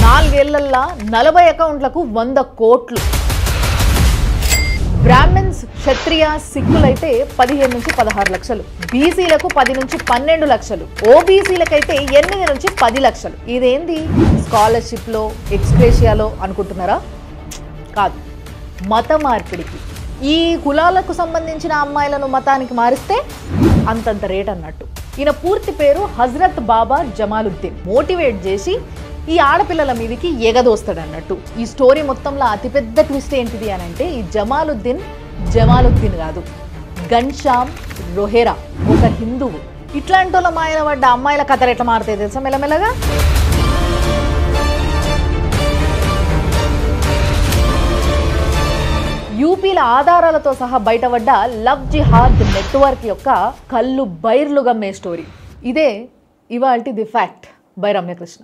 4 ఏళ్లల్లా 40 అకౌంట్లకు 100 కోట్లు. బ్రాహ్మణ్స్, క్షత్రియ, సిక్కులైతే 15 నుంచి 16 లక్షలు, బీసీలకు 10 నుంచి 12 లక్షలు, ఓబీసీలకైతే 8 నుంచి 10 లక్షలు. ఇదేంది స్కాలర్షిప్లో, ఎక్స్గ్రేషియాలో అనుకుంటున్నారా? కాదు, మత మార్పిడికి. ఈ కులాలకు సంబంధించిన అమ్మాయిలను మతానికి మారిస్తే అంతంత రేట్ అన్నట్టు. ఈయన పూర్తి పేరు హజరత్ బాబా జమాలుద్దీన్. మోటివేట్ చేసి ఈ ఆడపిల్లల మీదకి ఎగదోస్తాడు అన్నట్టు. ఈ స్టోరీ మొత్తంలో అతిపెద్ద ట్విస్ట్ ఏంటిది అని అంటే, ఈ జమాలుద్దీన్ కాదు, గన్శ్యామ్ రొహేరా, ఒక హిందువు. ఇట్లాంటి వాళ్ళ మాయన పడ్డ అమ్మాయిల కథలు ఎట్లా మారుతాయి తెలుసా మెల్లమెల్లగా. యూపీల ఆధారాలతో సహా బయటపడ్డ లవ్ జిహాద్ నెట్వర్క్ యొక్క కళ్ళు బైర్లు గమ్మే స్టోరీ. ఇదే ఇవాల్టి ది ఫ్యాక్ట్ బై రమ్యకృష్ణ.